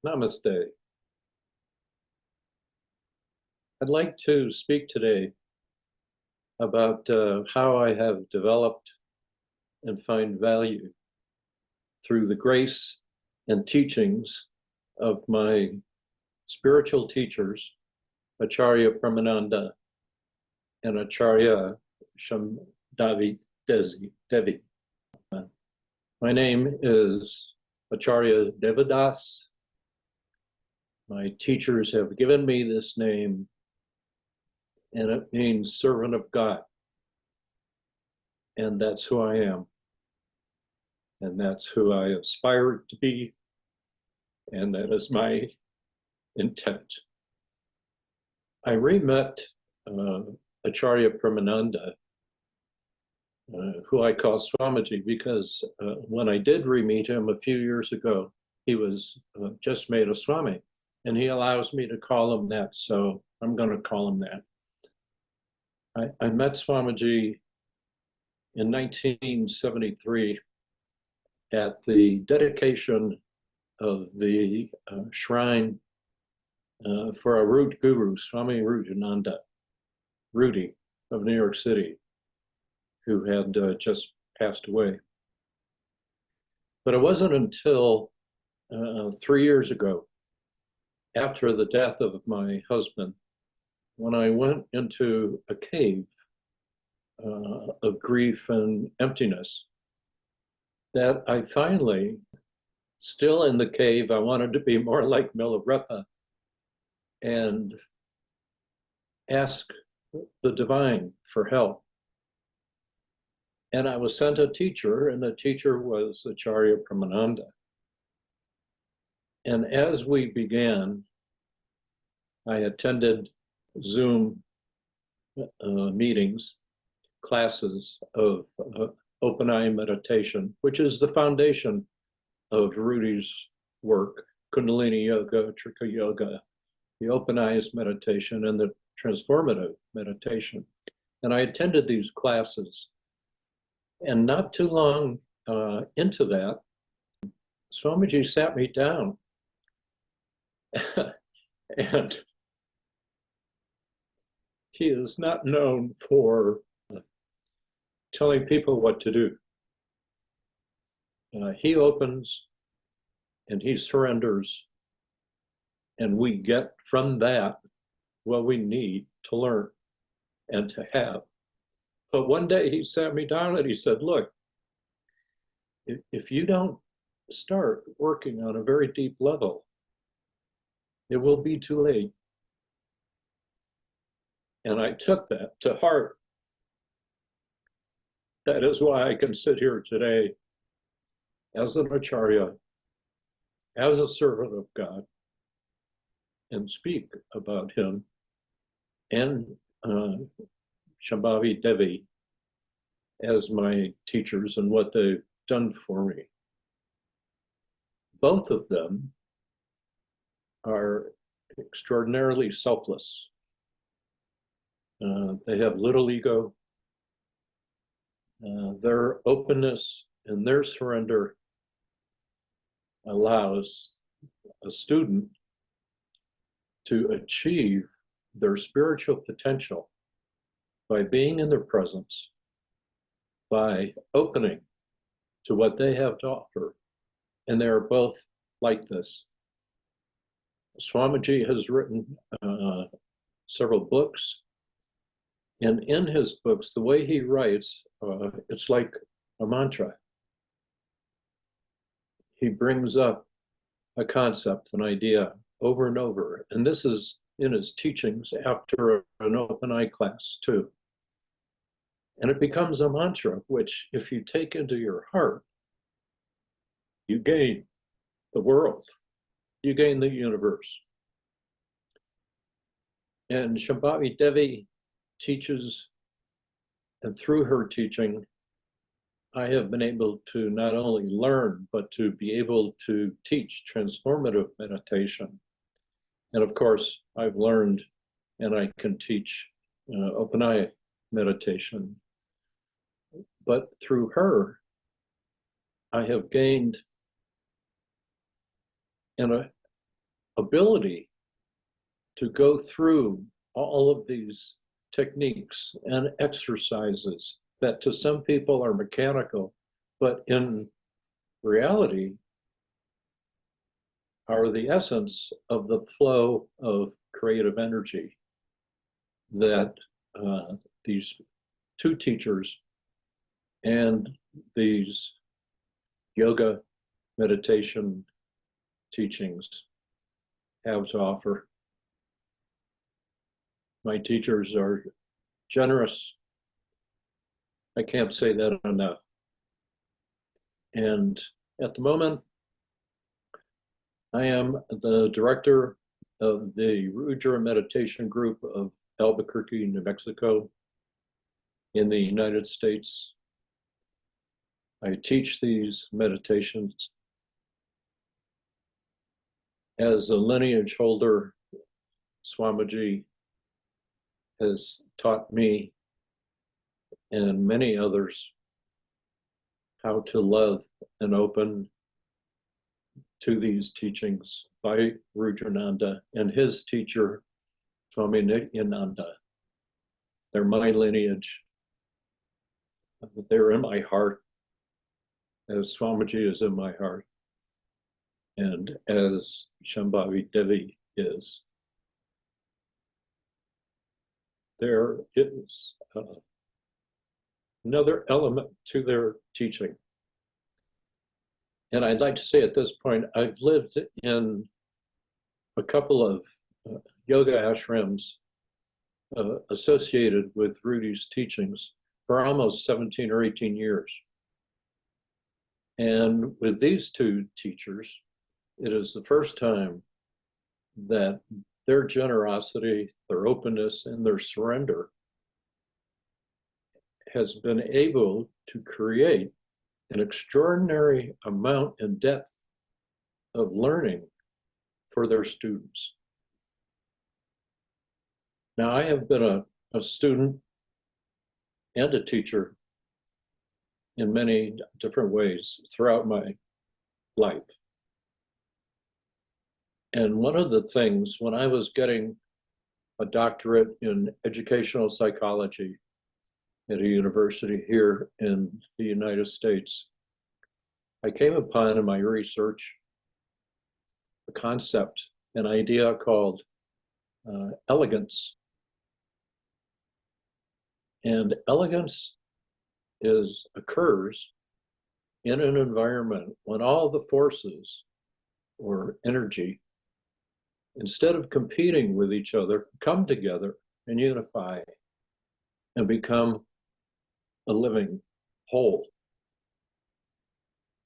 Namaste. I'd like to speak today about how I have developed and find value through the grace and teachings of my spiritual teachers, Acharya Devadas and Acharya Devi. My name is Acharya Devadas. My teachers have given me this name, and it means servant of God. And that's who I am. And that's who I aspire to be. And that is my intent. I re-met Acharya Premananda, who I call Swamiji, because when I did re-meet him a few years ago, he was just made a Swami, and he allows me to call him that, so I'm going to call him that. I met Swamiji in 1973 at the dedication of the shrine for a root guru, Swami Rujananda, Rudy of New York City, who had just passed away. But it wasn't until 3 years ago, after the death of my husband, when I went into a cave of grief and emptiness, that I finally, still in the cave, I wanted to be more like Milarepa and ask the divine for help. And I was sent a teacher, and the teacher was Acharya Premananda. And as we began, I attended Zoom meetings, classes of open eye meditation, which is the foundation of Rudy's work, Kundalini Yoga, Trika Yoga, the open eyes meditation, and the transformative meditation. And I attended these classes. And not too long into that, Swamiji sat me down and he is not known for telling people what to do. He opens and he surrenders, and we get from that what we need to learn and to have. But one day he sat me down and he said, look, if you don't start working on a very deep level, it will be too late. And I took that to heart. That is why I can sit here today as an Acharya, as a servant of God, and speak about him and Shambhavi Devi as my teachers and what they've done for me. Both of them are extraordinarily selfless. They have little ego. Their openness and their surrender allows a student to achieve their spiritual potential by being in their presence, by opening to what they have to offer. And they are both like this. Swamiji has written several books. And in his books, the way he writes, it's like a mantra. He brings up a concept, an idea over and over. And this is in his teachings after an open eye class too. And it becomes a mantra, which if you take into your heart, you gain the world, you gain the universe. And Shambhavi Devi teaches, and through her teaching, I have been able to not only learn, but to be able to teach transformative meditation. And of course, I've learned and I can teach open eye meditation. But through her, I have gained ability to go through all of these techniques and exercises that to some people are mechanical, but in reality are the essence of the flow of creative energy that these two teachers and these yoga meditation teachings have to offer. My teachers are generous. I can't say that enough. And at the moment, I am the director of the Rudra Meditation Group of Albuquerque, New Mexico, in the United States. I teach these meditations. As a lineage holder, Swamiji has taught me and many others how to love and open to these teachings by Rudrananda and his teacher, Swami Nityananda. They're my lineage. They're in my heart, as Swamiji is in my heart, and as Shambhavi Devi is. There is another element to their teaching. And I'd like to say at this point, I've lived in a couple of yoga ashrams associated with Rudy's teachings for almost 17 or 18 years. And with these two teachers, it is the first time that their generosity, their openness, and their surrender has been able to create an extraordinary amount and depth of learning for their students. Now, I have been a student and a teacher in many different ways throughout my life. And one of the things, when I was getting a doctorate in educational psychology at a university here in the United States, I came upon in my research a concept, an idea called elegance. And elegance occurs in an environment when all the forces or energy, instead of competing with each other, come together and unify and become a living whole.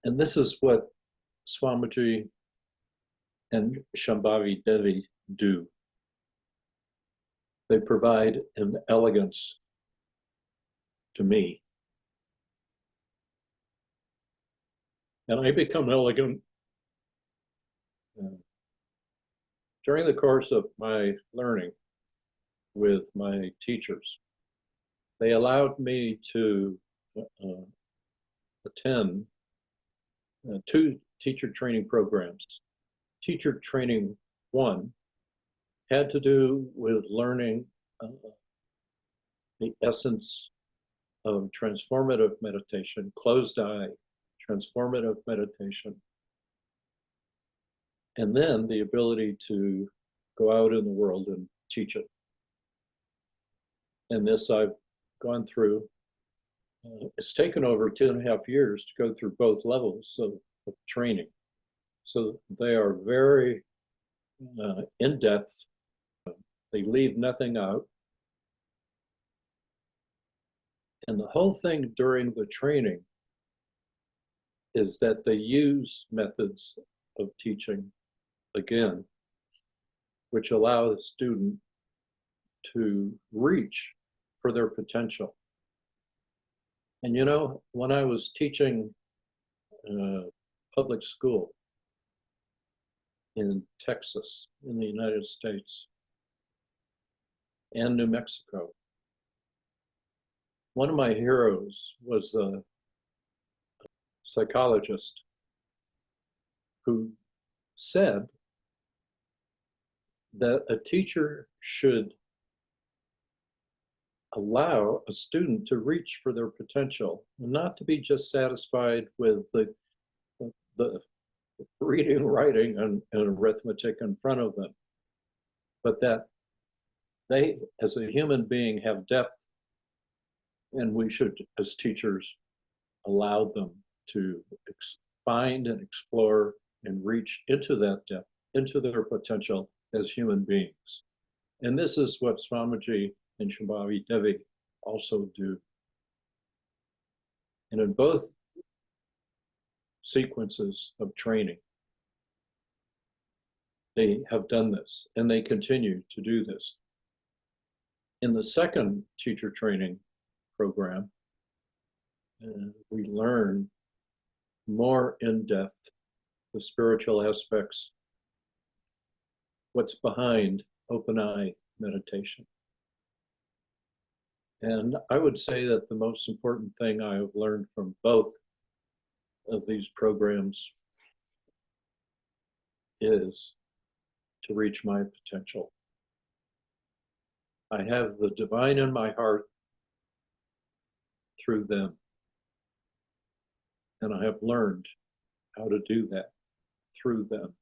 And this is what Swamiji and Shambhavi Devi do. They provide an elegance to me. And I become elegant during the course of my learning with my teachers. They allowed me to attend two teacher training programs. Teacher training one had to do with learning the essence of transformative meditation, closed eye, transformative meditation, and then the ability to go out in the world and teach it. And this I've gone through. It's taken over 2.5 years to go through both levels of training. So they are very in-depth. They leave nothing out. And the whole thing during the training is that they use methods of teaching, again, which allow the student to reach for their potential. And you know, when I was teaching public school in Texas, in the United States, and New Mexico, one of my heroes was a psychologist who said that a teacher should allow a student to reach for their potential, not to be just satisfied with the reading, writing, and arithmetic in front of them, but that they, as a human being, have depth, and we should, as teachers, allow them to find and explore and reach into that depth, into their potential as human beings. And this is what Swamiji and Shambhavi Devi also do. And in both sequences of training, they have done this, and they continue to do this. In the second teacher training program, we learn more in depth the spiritual aspects, what's behind open eye meditation. And I would say that the most important thing I have learned from both of these programs is to reach my potential. I have the divine in my heart through them. And I have learned how to do that through them.